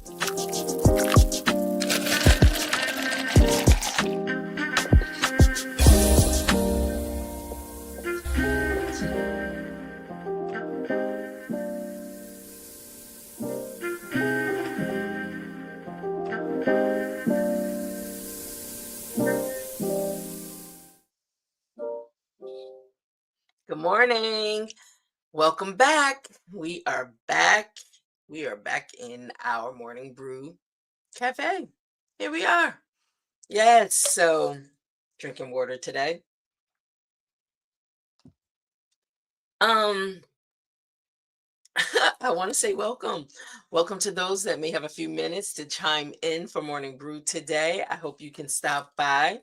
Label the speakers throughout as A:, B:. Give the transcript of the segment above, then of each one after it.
A: Good morning. Welcome back. We are back. We are back in our Morning Brew Cafe. Here we are. Yes, so drinking water today. Um, I want to say welcome. Welcome to those that may have a few minutes to chime in for Morning Brew today. I hope you can stop by.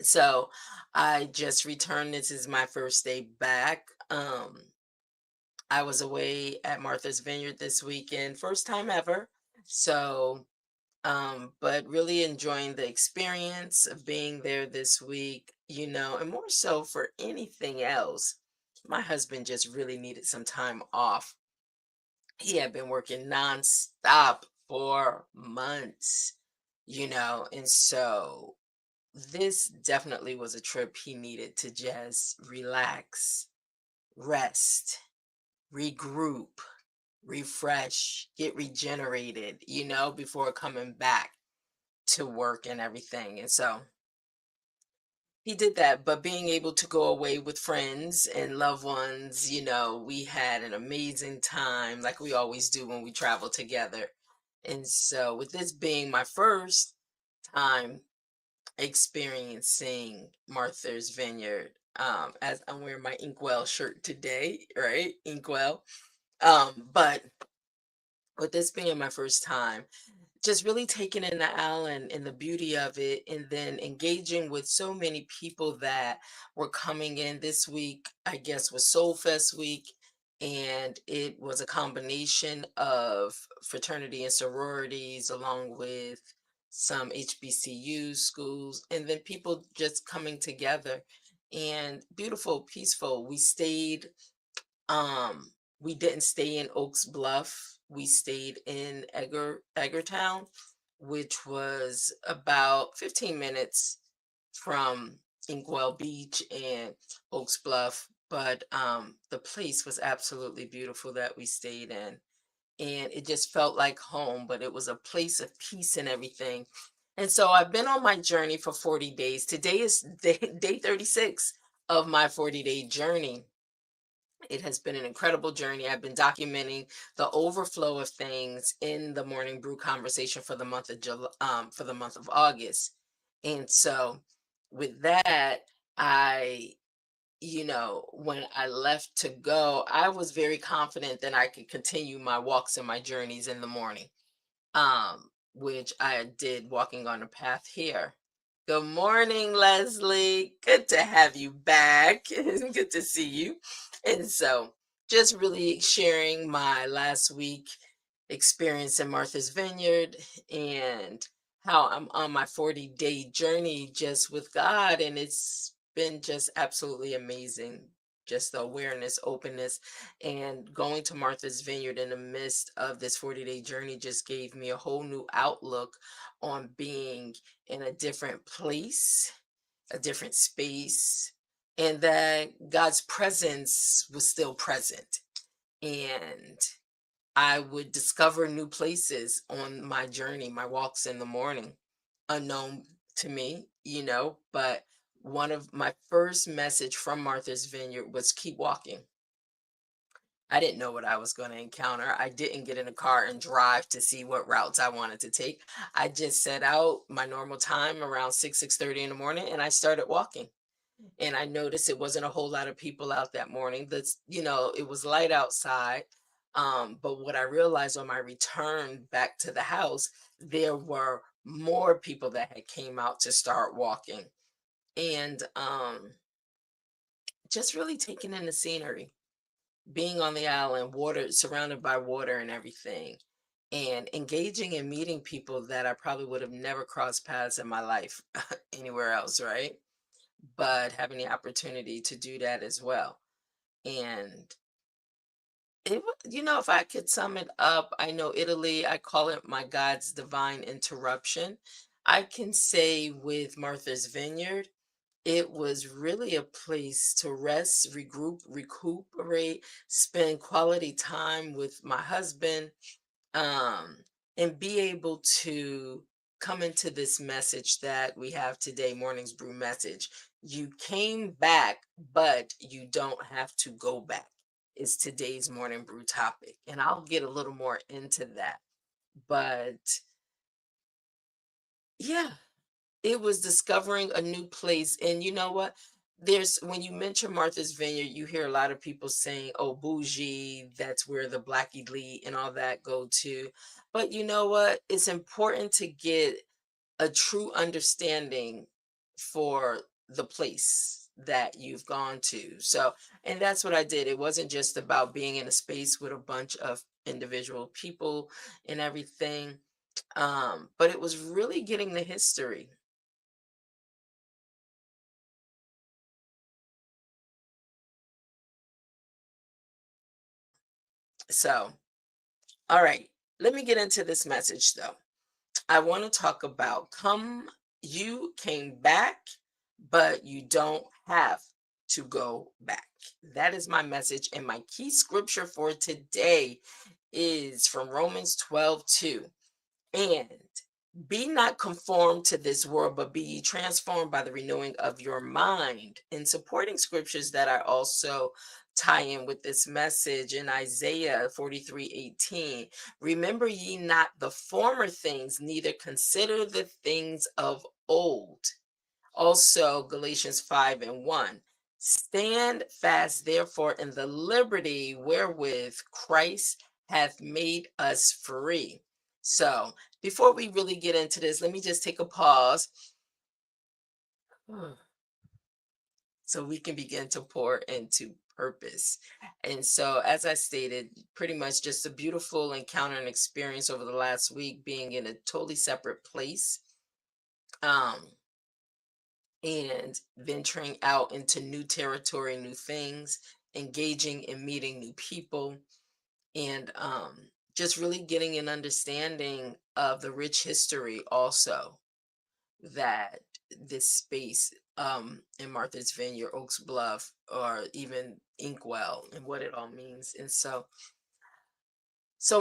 A: So, I just returned. This is my first day back. I was away at Martha's Vineyard this weekend, first time ever. So, but really enjoying the experience of being there this week, and more so for anything else. My husband just really needed some time off. He had been working nonstop for months, and so this definitely was a trip he needed to just relax, rest, regroup, refresh, get regenerated, before coming back to work and everything. And so he did that, but being able to go away with friends and loved ones, we had an amazing time like we always do when we travel together. And so, with this being my first time experiencing Martha's Vineyard, as I'm wearing my Inkwell shirt today, right? Inkwell. But with this being my first time, just really taking in the island and the beauty of it, and then engaging with so many people that were coming in this week, I guess was Soul Fest week. And it was a combination of fraternity and sororities, along with some HBCU schools, and then people just coming together. And beautiful, peaceful. Um, we didn't stay in Oaks Bluff. We stayed in Eggertown, which was about 15 minutes from Inkwell Beach and Oaks Bluff. But the place was absolutely beautiful that we stayed in. And it just felt like home, but it was a place of peace and everything. And so I've been on my journey for 40 days. Today is day 36 of my 40-day journey. It has been an incredible journey. I've been documenting the overflow of things in the Morning Brew conversation for the month of for the month of August. And so with that, I, when I left to go, I was very confident that I could continue my walks and my journeys in the morning, which I did walking on a path here. Good morning, Leslie. Good to have you back. Good to see you. And so, just really sharing my last week experience in Martha's Vineyard and how I'm on my 40-day journey just with God. And it's been just absolutely amazing. Just the awareness, openness, and going to Martha's Vineyard in the midst of this 40-day journey just gave me a whole new outlook on being in a different place, a different space, and that God's presence was still present. And I would discover new places on my journey, my walks in the morning, unknown to me, but one of my first message from Martha's Vineyard was keep walking. I didn't know what I was going to encounter. I didn't get in a car and drive to see what routes I wanted to take. I just set out my normal time around 6:30 in the morning, and I started walking. And I noticed it wasn't a whole lot of people out that morning. It was light outside. But what I realized on my return back to the house, there were more people that had came out to start walking. And just really taking in the scenery, being on the island, water, surrounded by water and everything, and engaging and meeting people that I probably would have never crossed paths in my life anywhere else, right? But having the opportunity to do that as well. And if I could sum it up, I know Italy, I call it my God's divine interruption. I can say with Martha's Vineyard, it was really a place to rest, regroup, recuperate, spend quality time with my husband, um, and be able to come into this message that we have today, Morning's Brew message. You came back, but you don't have to go back, is today's Morning Brew topic. And I'll get a little more into that. But yeah, it was discovering a new place. And you know what? When you mention Martha's Vineyard, you hear a lot of people saying, oh, bougie, that's where the black elite and all that go to. But you know what? It's important to get a true understanding for the place that you've gone to. So, and that's what I did. It wasn't just about being in a space with a bunch of individual people and everything. But it was really getting the history. So, all right, let me get into this message though. I want to talk about you came back, but you don't have to go back. That is my message. And my key scripture for today is from Romans 12:2. And be not conformed to this world, but be ye transformed by the renewing of your mind. In supporting scriptures that I also tie in with this message in Isaiah 43:18. Remember ye not the former things, neither consider the things of old. Also, Galatians 5:1. Stand fast, therefore, in the liberty wherewith Christ hath made us free. So, before we really get into this, let me just take a pause so we can begin to pour into purpose. And so, as I stated, pretty much just a beautiful encounter and experience over the last week, being in a totally separate place. Um, and venturing out into new territory, new things, engaging and meeting new people, and just really getting an understanding of the rich history also that this space in Martha's Vineyard, Oaks Bluff, or even Inkwell, and what it all means. And so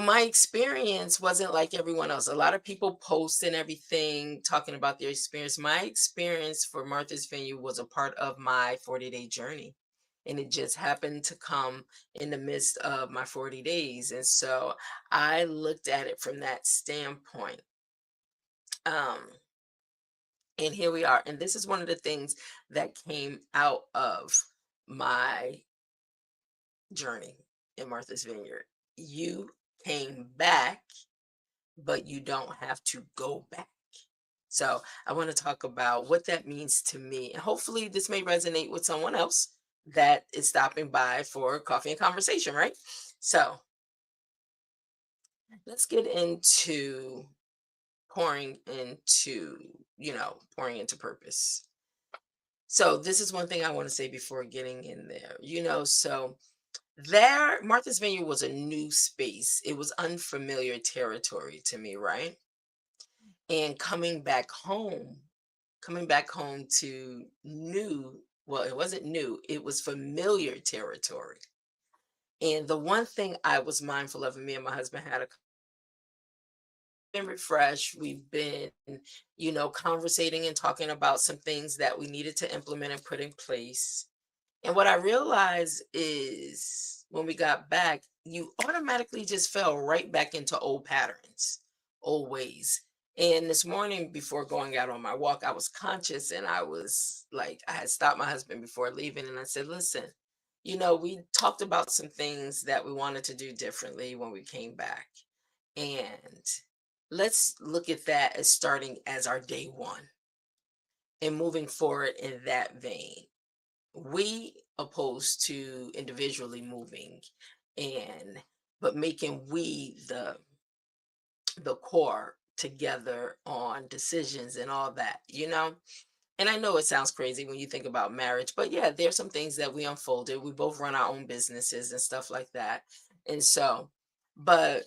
A: my experience wasn't like everyone else. A lot of people post and everything talking about their experience. My experience for Martha's Vineyard was a part of my 40-day journey. And it just happened to come in the midst of my 40 days. And so I looked at it from that standpoint. Um, and here we are. And this is one of the things that came out of my journey in Martha's Vineyard. You came back, but you don't have to go back. So I want to talk about what that means to me. And hopefully this may resonate with someone else that is stopping by for coffee and conversation, right? So let's get into pouring into, pouring into purpose. So this is one thing I want to say before getting in there. Martha's Vineyard was a new space. It was unfamiliar territory to me, right? And coming back home to well, it wasn't new, it was familiar territory. And the one thing I was mindful of, and me and my husband had a been refreshed. We've been, conversating and talking about some things that we needed to implement and put in place. And what I realized is when we got back, you automatically just fell right back into old patterns, old ways. And this morning, before going out on my walk, I was conscious and I was like, I had stopped my husband before leaving and I said, listen, we talked about some things that we wanted to do differently when we came back. And let's look at that as starting as our day one and moving forward in that vein. We opposed to individually moving and but making we the core together on decisions and all that. And I know it sounds crazy when you think about marriage, but yeah, there's some things that we unfolded. We both run our own businesses and stuff like that. And so, but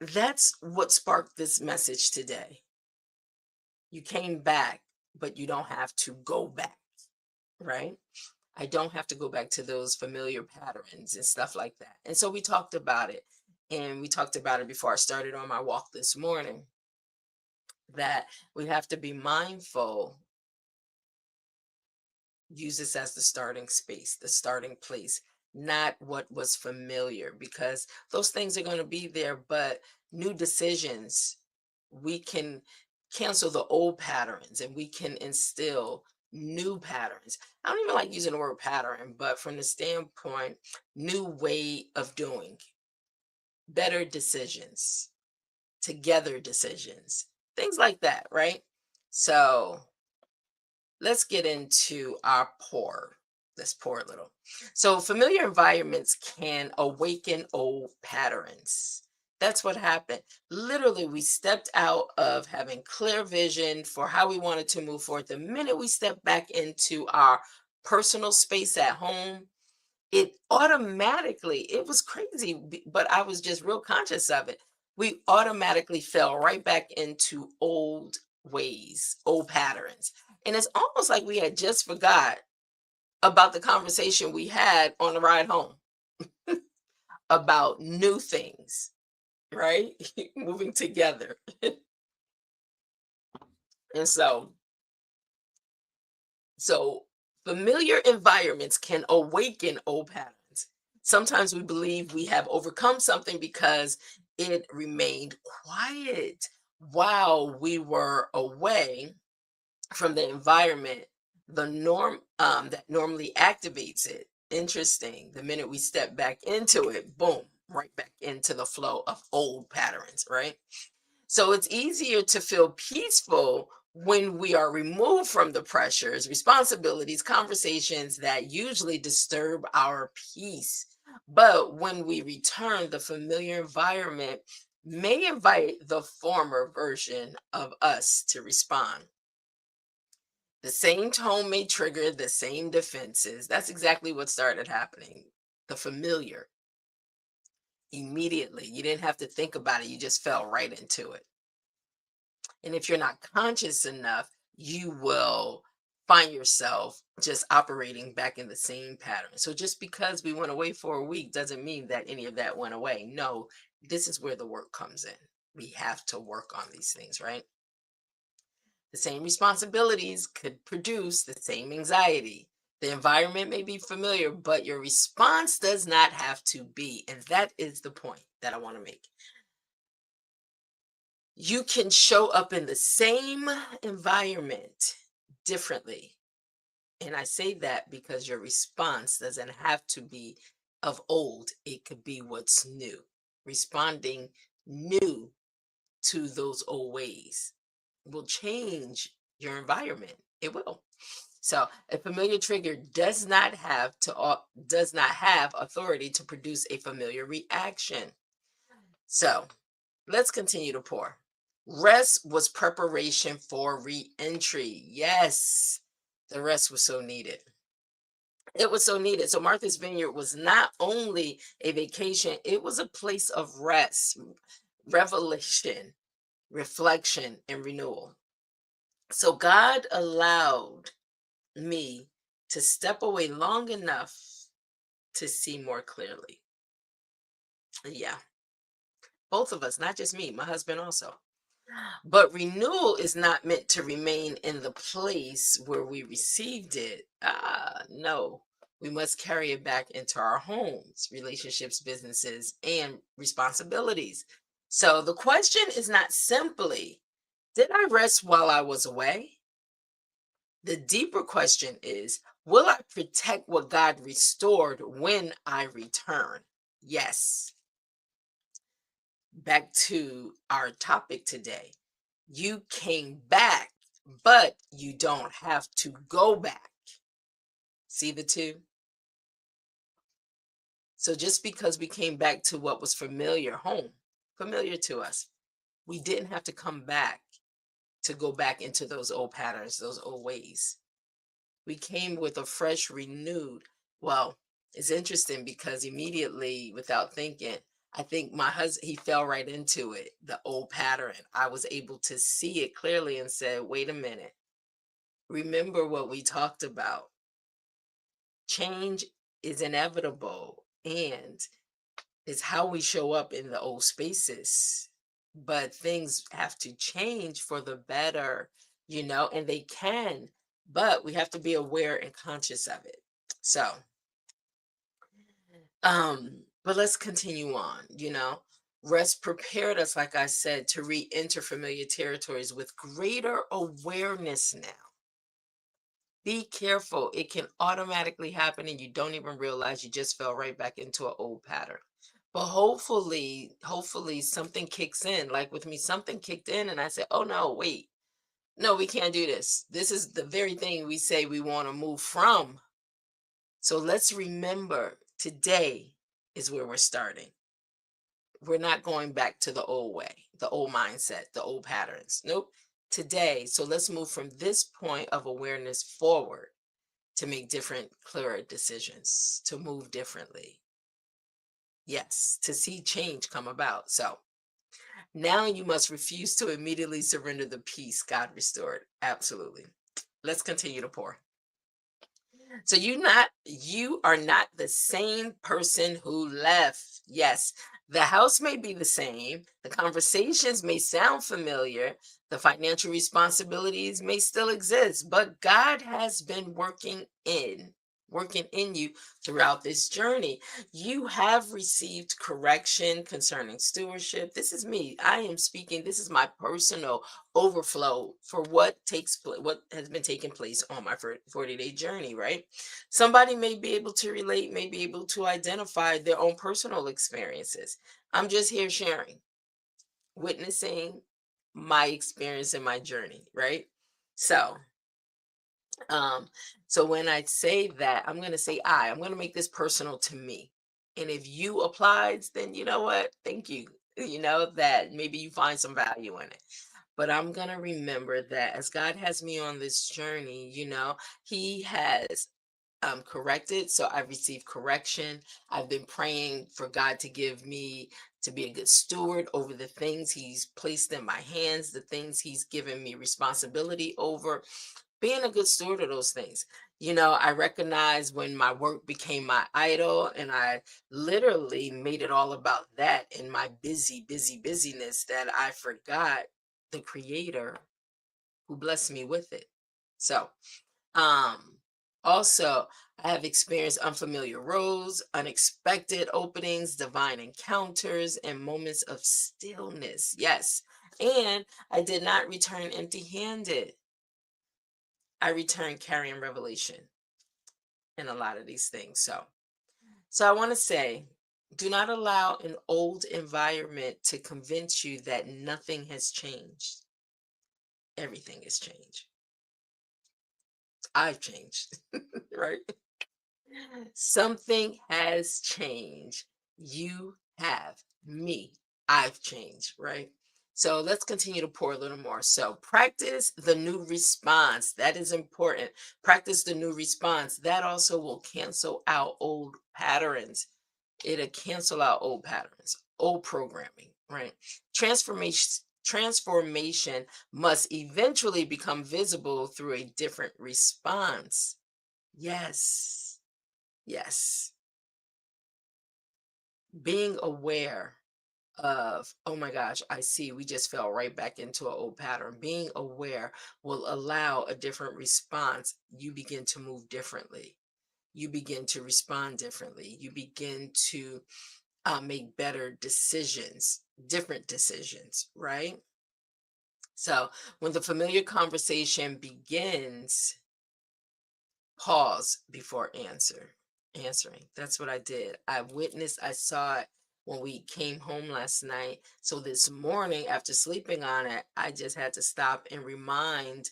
A: that's what sparked this message today. You came back, but you don't have to go back, right? I don't have to go back to those familiar patterns and stuff like that. And so we talked about it. And we talked about it before I started on my walk this morning, that we have to be mindful, use this as the starting space, the starting place, not what was familiar, because those things are going to be there, but new decisions, we can cancel the old patterns and we can instill new patterns. I don't even like using the word pattern, but from the standpoint, new way of doing, better decisions, together decisions, things like that, right? So let's get into our pour. Let's pour a little. So, familiar environments can awaken old patterns. That's what happened. Literally, we stepped out of having clear vision for how we wanted to move forward. The minute we stepped back into our personal space at home, it automatically, it was crazy, but I was just real conscious of it. We automatically fell right back into old ways, old patterns. And it's almost like we had just forgot about the conversation we had on the ride home about new things, right? Moving together. And so familiar environments can awaken old patterns. Sometimes we believe we have overcome something because it remained quiet while we were away from the environment, the norm that normally activates it. Interesting. The minute we step back into it, boom, right back into the flow of old patterns, right? So it's easier to feel peaceful when we are removed from the pressures, responsibilities, conversations that usually disturb our peace. But when we return, the familiar environment may invite the former version of us to respond. The same tone may trigger the same defenses. That's exactly what started happening. The familiar, immediately. You didn't have to think about it, you just fell right into it. And if you're not conscious enough, you will find yourself just operating back in the same pattern. So just because we went away for a week doesn't mean that any of that went away. No, this is where the work comes in. We have to work on these things, right? The same responsibilities could produce the same anxiety. The environment may be familiar, but your response does not have to be. And that is the point that I want to make. You can show up in the same environment differently. And I say that because your response doesn't have to be of old, it could be what's new, responding new to those old ways will change your environment. It will. So a familiar trigger does not have authority to produce a familiar reaction. So let's continue to pour. Rest was preparation for re-entry. Yes, the rest was so needed. It was so needed. So Martha's Vineyard was not only a vacation, it was a place of rest, revelation, reflection, and renewal. So God allowed me to step away long enough to see more clearly. Yeah, both of us, not just me, my husband also. But renewal is not meant to remain in the place where we received it. No, we must carry it back into our homes, relationships, businesses, and responsibilities. So the question is not simply, did I rest while I was away? The deeper question is, will I protect what God restored when I return? Yes. Back to our topic today. You came back, but you don't have to go back. See the two? So just because we came back to what was familiar, home, familiar to us, we didn't have to come back to go back into those old patterns, those old ways. We came with a fresh, renewed, well, It's interesting because immediately, without thinking, I think my husband, he fell right into it, the old pattern. I was able to see it clearly and said, wait a minute, remember what we talked about. Change is inevitable and it's how we show up in the old spaces. But things have to change for the better, and they can, but we have to be aware and conscious of it. So, but let's continue on, Rest prepared us, like I said, to re-enter familiar territories with greater awareness now. Be careful. It can automatically happen and you don't even realize you just fell right back into an old pattern. But hopefully something kicks in. Like with me, something kicked in and I said, oh no, wait. No, we can't do this. This is the very thing we say we want to move from. So let's remember today is where we're starting. We're not going back to the old way, the old mindset, the old patterns. Nope. Today. So let's move from this point of awareness forward to make different, clearer decisions, to move differently. Yes, to see change come about. So now you must refuse to immediately surrender the peace God restored. Absolutely. Let's continue to pour. So you are not the same person who left. Yes, the house may be the same, the conversations may sound familiar, the financial responsibilities may still exist, but God has been working in you throughout this journey. You have received correction concerning stewardship. This is me. I am speaking. This is my personal overflow for what has been taking place on my 40-day journey, right? Somebody may be able to relate, may be able to identify their own personal experiences. I'm just here sharing, witnessing my experience and my journey, right? So, um, so when I say that, I'm going to say I'm going to make this personal to me. And if you applied, then you know what? Thank you. That maybe you find some value in it. But I'm going to remember that as God has me on this journey, He has corrected. So I've received correction. I've been praying for God to give me to be a good steward over the things He's placed in my hands, the things He's given me responsibility over, being a good steward of those things. I recognize when my work became my idol and I literally made it all about that in my busyness that I forgot the creator who blessed me with it. So, um, also, I have experienced unfamiliar roads, unexpected openings, divine encounters, and moments of stillness. Yes. And I did not return empty handed. I returned carrying revelation in a lot of these things. So I want to say, do not allow an old environment to convince you that nothing has changed. Everything has changed. I've changed, right? Something has changed. You have. Me. I've changed, right? So let's continue to pour a little more. So practice the new response. That is important. Practice the new response. That also will cancel out old patterns. It'll cancel out old patterns, old programming, right? Transformation must eventually become visible through a different response. Yes. Yes. Being aware of, oh my gosh, I see we just fell right back into an old pattern. Being aware will allow a different response. You begin to move differently. You begin to respond differently. You begin to make better decisions, different decisions, right? So when the familiar conversation begins, pause before answering. That's what I did. I saw it when we came home last night. So this morning, after sleeping on it, I just had to stop and remind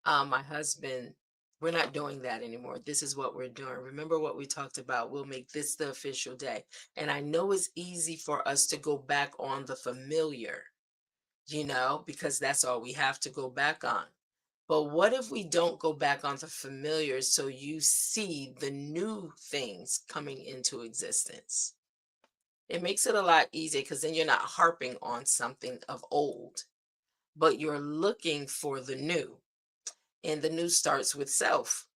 A: my husband, we're not doing that anymore. This is what we're doing. Remember what we talked about. We'll make this the official day. And I know it's easy for us to go back on the familiar, because that's all we have to go back on. But what if we don't go back on the familiar so you see the new things coming into existence? It makes it a lot easier because then you're not harping on something of old, but you're looking for the new. And the new starts with self,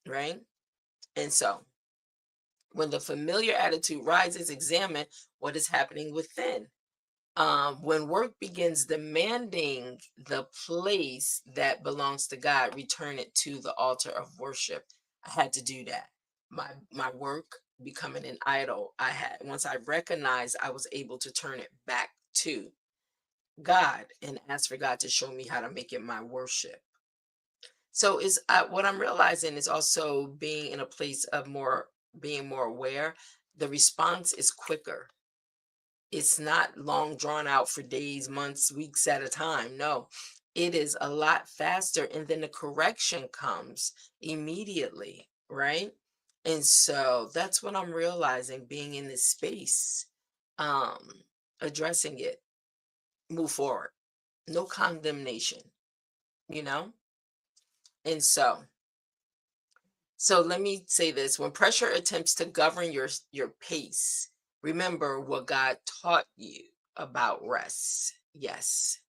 A: right? And so when the familiar attitude rises, examine what is happening within. When work begins demanding the place that belongs to God, return it to the altar of worship. I had to do that. My work becoming an idol. I had once I recognized, I was able to turn it back to God and ask for God to show me how to make it my worship. So is what I'm realizing is also being in a place of more being more aware. The response is quicker. It's not long drawn out for days, months, weeks at a time. No, it is a lot faster. And then the correction comes immediately, right? And so that's what I'm realizing being in this space, um, addressing it, move forward, no condemnation, you know? And so let me say this, when pressure attempts to govern your pace, remember what God taught you about rest. Yes.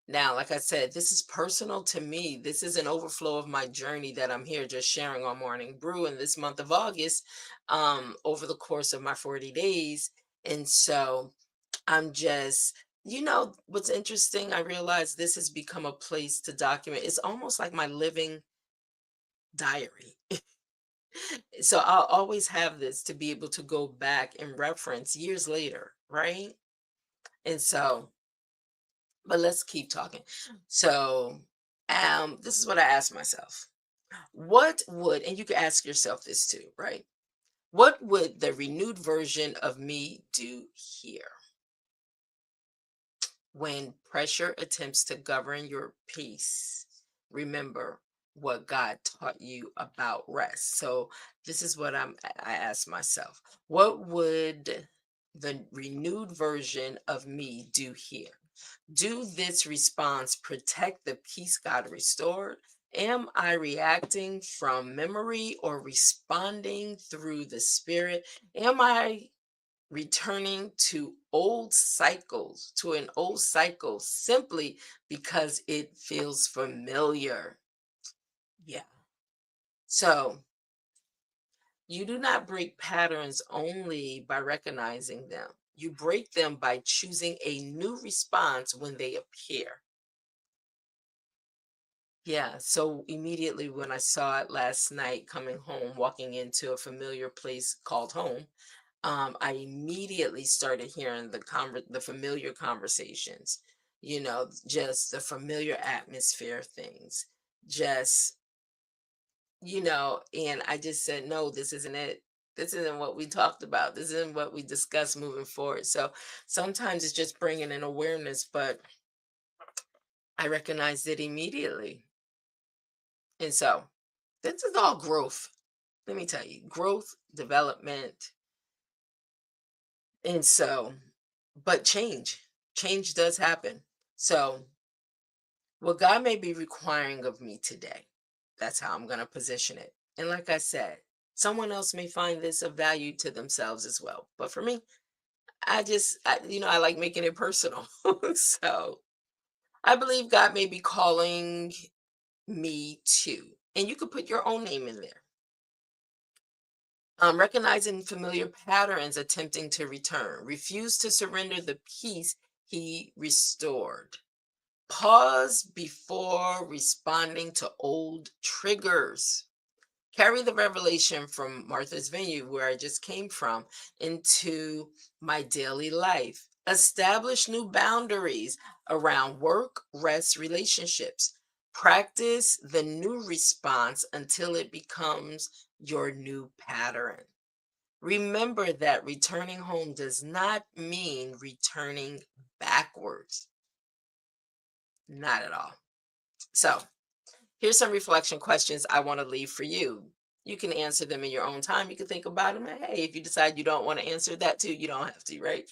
A: Now, like I said, this is personal to me. This is an overflow of my journey that I'm here just sharing on Morning Brew in this month of August, over the course of my 40 days. And so I'm just, what's interesting, I realize this has become a place to document. It's almost like my living diary. So I'll always have this to be able to go back and reference years later, right? And so, but let's keep talking. So, this is what I asked myself. What would, and you can ask yourself this too, right? What would the renewed version of me do here when pressure attempts to govern your peace? Remember what God taught you about rest. So this is what I asked myself. What would the renewed version of me do here? Do this response protect the peace God restored? Am I reacting from memory or responding through the spirit? Am I returning to an old cycle simply because it feels familiar? Yeah. So you do not break patterns only by recognizing them. You break them by choosing a new response when they appear. Yeah, so immediately when I saw it last night coming home, walking into a familiar place called home, I immediately started hearing the familiar conversations, just the familiar atmosphere things, just, and I just said, no, this isn't it. This isn't what we talked about. This isn't what we discussed moving forward. So sometimes it's just bringing an awareness, but I recognized it immediately. And so this is all growth. Let me tell you, growth, development. And so, but change does happen. So, what God may be requiring of me today, that's how I'm going to position it. And like I said, someone else may find this of value to themselves as well. But for me, I like making it personal. So, I believe God may be calling me to, and you could put your own name in there. Recognizing familiar patterns attempting to return. Refuse to surrender the peace he restored. Pause before responding to old triggers. Carry the revelation from Martha's Vineyard, where I just came from, into my daily life. Establish new boundaries around work, rest, relationships. Practice the new response until it becomes your new pattern. Remember that returning home does not mean returning backwards. Not at all. So, here's some reflection questions I want to leave for you. You can answer them in your own time. You can think about them. And hey, if you decide you don't want to answer that too, you don't have to, right?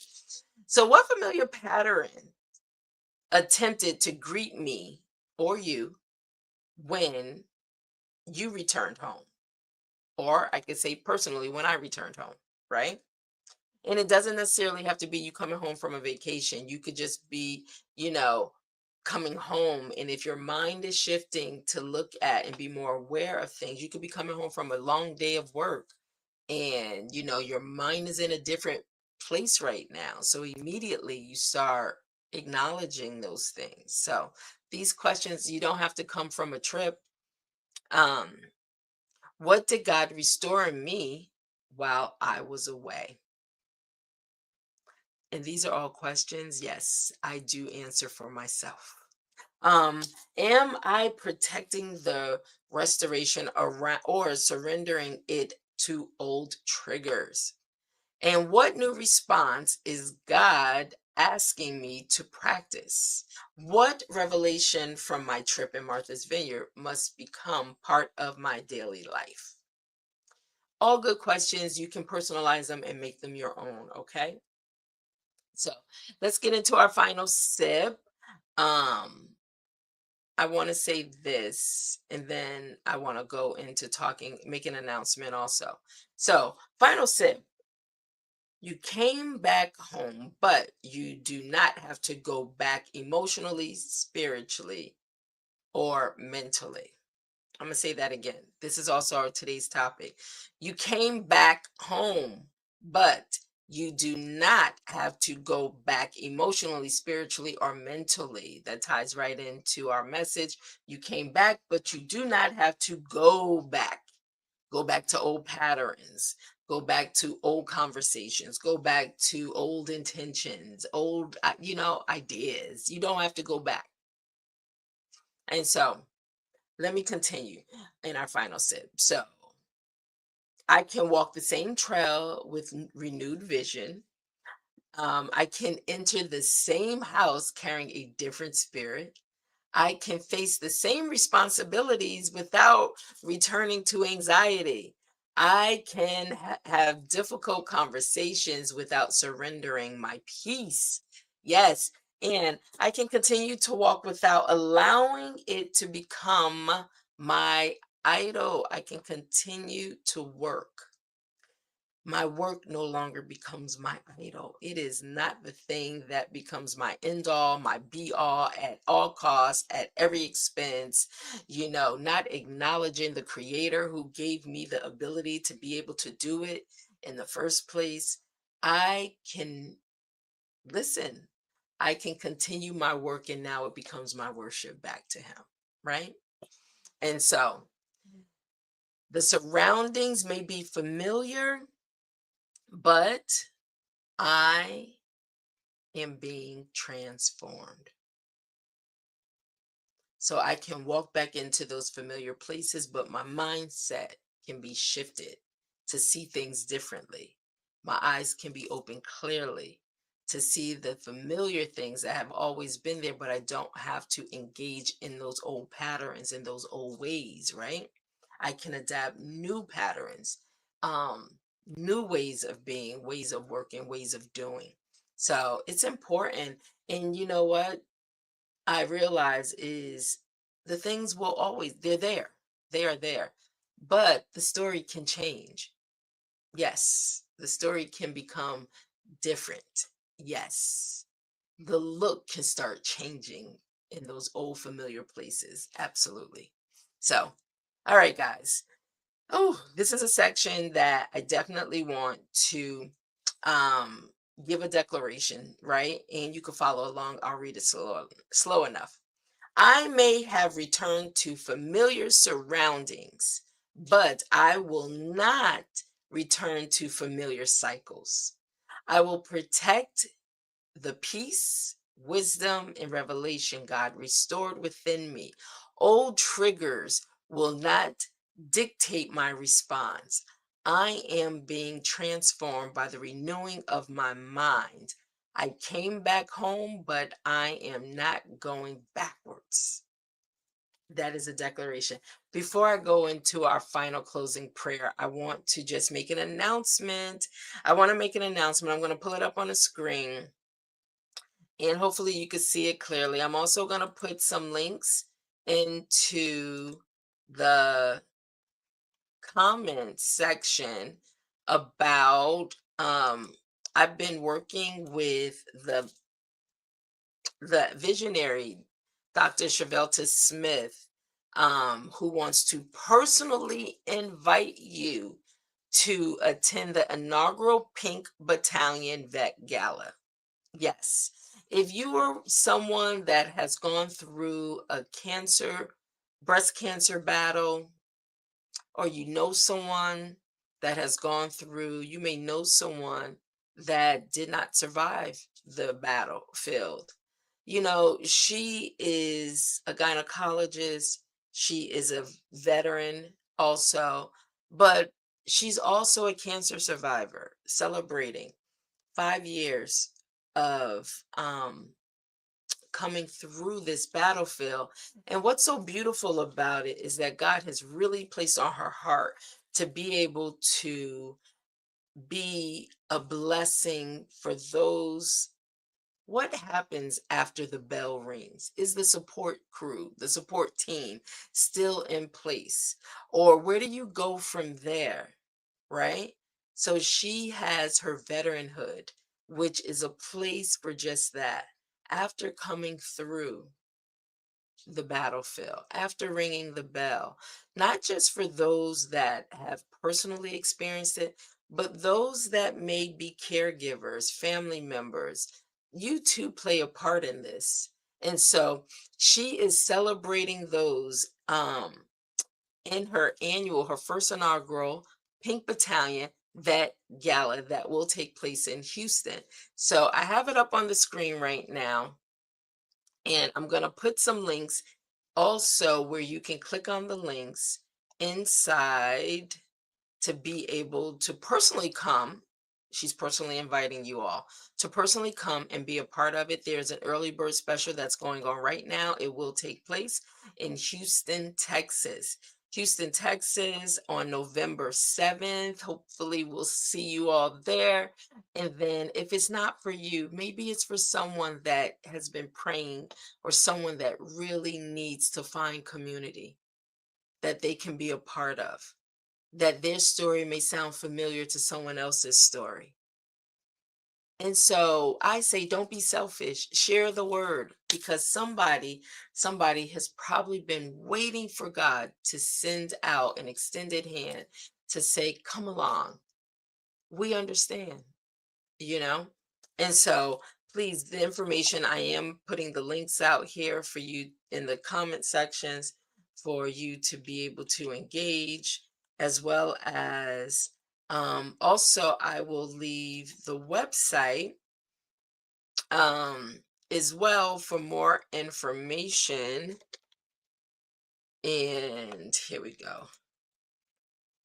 A: So, what familiar pattern attempted to greet me or you when you returned home. Or I could say personally when I returned home, right? And it doesn't necessarily have to be you coming home from a vacation. You could just be, you know, coming home. And if your mind is shifting to look at and be more aware of things, you could be coming home from a long day of work and, your mind is in a different place right now. So immediately you start acknowledging those things. So these questions, you don't have to come from a trip. Um, what did God restore in me while I was away? And these are all questions, yes, I do answer for myself. Um, am I protecting the restoration around or surrendering it to old triggers? And what new response is God asking me to practice? What revelation from my trip in Martha's Vineyard must become part of my daily life? All good questions. You can personalize them and make them your own, okay? So let's get into our final sip. Um, I want to say this, and then I want to go into talking, make an announcement also. So, final sip. You came back home, but you do not have to go back emotionally, spiritually, or mentally. I'm going to say that again. This is also our today's topic. You came back home, but you do not have to go back emotionally, spiritually, or mentally. That ties right into our message. You came back, but you do not have to go back. Go back to old patterns. Go back to old conversations. Go back to old intentions, old, ideas. You don't have to go back. And so, let me continue in our final sip. So I can walk the same trail with renewed vision. I can enter the same house carrying a different spirit. I can face the same responsibilities without returning to anxiety. I can have difficult conversations without surrendering my peace. Yes, and I can continue to walk without allowing it to become my idol. I can continue to work. My work no longer becomes my idol. It is not the thing that becomes my end all, my be all at all costs, at every expense, not acknowledging the creator who gave me the ability to be able to do it in the first place. I can listen. I can continue my work and now it becomes my worship back to him, right? And so the surroundings may be familiar, but I am being transformed. So I can walk back into those familiar places, but my mindset can be shifted to see things differently. My eyes can be opened clearly to see the familiar things that have always been there, but I don't have to engage in those old patterns and those old ways, right? I can adapt new patterns, new ways of being, ways of working, ways of doing. So it's important. And you know what? I realize is the things will always, they're there. They are there. But the story can change. Yes. The story can become different. Yes. The look can start changing in those old familiar places. Absolutely. So, all right, guys. Oh, this is a section that I definitely want to um give a declaration, right? And you can follow along. I'll read it slow enough. I may have returned to familiar surroundings, but I will not return to familiar cycles. I will protect the peace, wisdom, and revelation God restored within me. Old triggers will not dictate my response. I am being transformed by the renewing of my mind. I came back home, but I am not going backwards. That is a declaration. Before I go into our final closing prayer, I want to just make an announcement. I want to make an announcement. I'm going to pull it up on the screen and hopefully you can see it clearly. I'm also going to put some links into the comment section about I've been working with the visionary Dr. Chevelta Smith, who wants to personally invite you to attend the inaugural Pink Battalion Vet Gala. Yes. If you are someone that has gone through a breast cancer battle, or you know someone that has gone through, you may know someone that did not survive the battlefield. She is a gynecologist, she is a veteran also, but she's also a cancer survivor celebrating 5 years of coming through this battlefield. And what's so beautiful about it is that God has really placed on her heart to be able to be a blessing for those. What happens after the bell rings? Is the support crew, the support team still in place? Or where do you go from there? Right? So she has her veteranhood, which is a place for just that. After coming through the battlefield, after ringing the bell, not just for those that have personally experienced it, but those that may be caregivers, family members, you too play a part in this. And so she is celebrating those in her first inaugural Pink Battalion Vet Gala that will take place in Houston. So I have it up on the screen right now, and I'm going to put some links also where you can click on the links inside to be able to personally come. She's personally inviting you all to personally come and be a part of it. There's an early bird special that's going on right now. It will take place in Houston, Texas. Houston, Texas on November 7th. Hopefully, we'll see you all there. And then, if it's not for you, maybe it's for someone that has been praying or someone that really needs to find community that they can be a part of, that their story may sound familiar to someone else's story. And so I say, don't be selfish. Share the word, because somebody has probably been waiting for God to send out an extended hand to say, come along. We understand, you know? And so please, the information, I am putting the links out here for you in the comment sections for you to be able to engage, as well as also I will leave the website um, as well for more information. And here we go.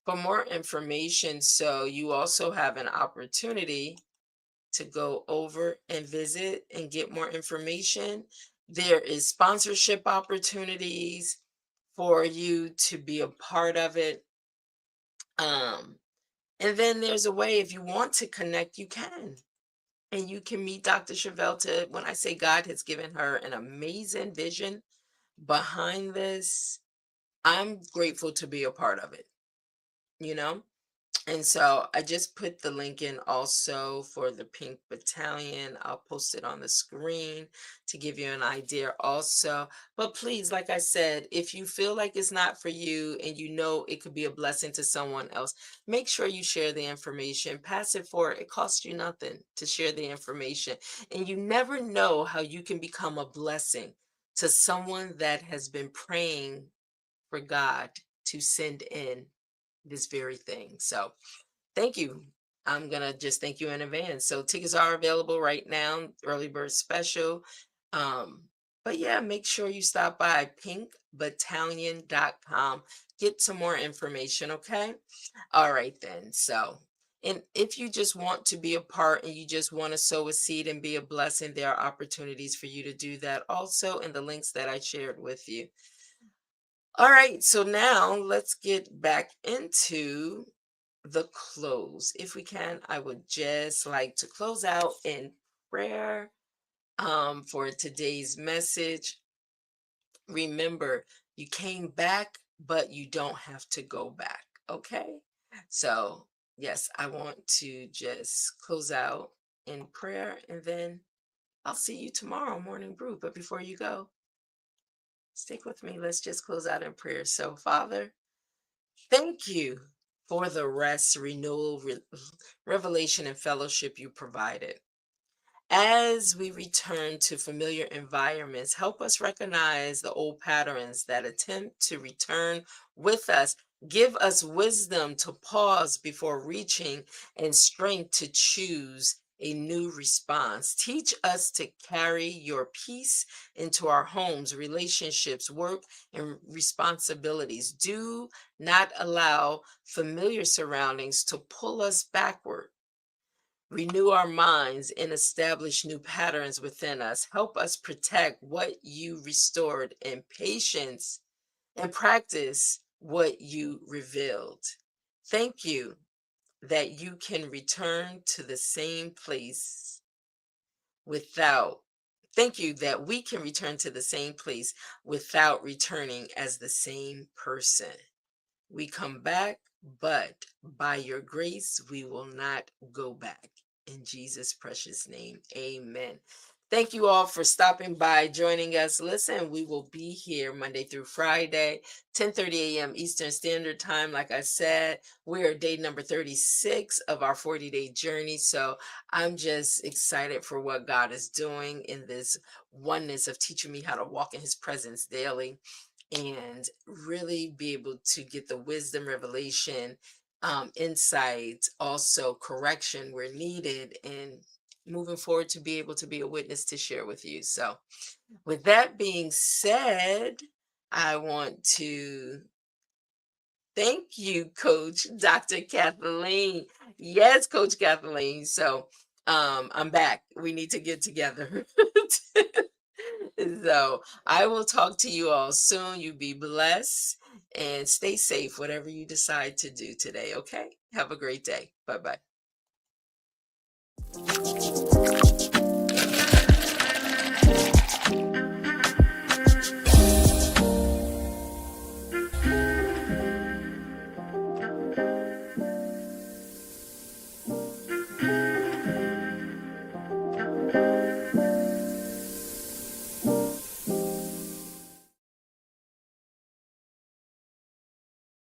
A: For more information, so you also have an opportunity to go over and visit and get more information. There is sponsorship opportunities for you to be a part of it. Um, and then there's a way, if you want to connect, you can. And you can meet Dr. Chevelta. When I say God has given her an amazing vision behind this, I'm grateful to be a part of it, you know? And so I just put the link in also for the Pink Battalion. I'll post it on the screen to give you an idea also. But please, like I said, if you feel like it's not for you and you know it could be a blessing to someone else, make sure you share the information. Pass it forward. It costs you nothing to share the information. And you never know how you can become a blessing to someone that has been praying for God to send in this very thing. So thank you. I'm going to just thank you in advance. So tickets are available right now, early bird special. Um, but yeah, make sure you stop by pinkbattalion.com. Get some more information, okay? All right then. So, and if you just want to be a part and you just want to sow a seed and be a blessing, there are opportunities for you to do that also in the links that I shared with you. All right, so now let's get back into the close. If we can, I would just like to close out in prayer for today's message. Remember, you came back, but you don't have to go back. Okay. So, yes, I want to just close out in prayer, and then I'll see you tomorrow, Morning Brew. But before you go, stick with me. Let's just close out in prayer. So, Father, thank you for the rest, renewal, revelation, and fellowship you provided. As we return to familiar environments, help us recognize the old patterns that attempt to return with us. Give us wisdom to pause before reaching and strength to choose a new response. Teach us to carry your peace into our homes, relationships, work, and responsibilities. Do not allow familiar surroundings to pull us backward. Renew our minds and establish new patterns within us. Help us protect what you restored in patience and practice what you revealed. Thank you that you can return to the same place without, thank you that we can return to the same place without returning as the same person. We come back, but by your grace, we will not go back. In Jesus' precious name, amen. Thank you all for stopping by, joining us. Listen, we will be here Monday through Friday, 10:30 a.m. Eastern Standard Time. Like I said, we're day number 36 of our 40-day journey. So I'm just excited for what God is doing in this oneness of teaching me how to walk in his presence daily and really be able to get the wisdom, revelation, insight, also correction where needed, and moving forward to be able to be a witness to share with you. So, with that being said, I want to thank you, Coach Dr. Kathleen. Yes, Coach Kathleen. So, I'm back. We need to get together. So I will talk to you all soon. You be blessed and stay safe, whatever you decide to do today. Okay. Have a great day. Bye bye.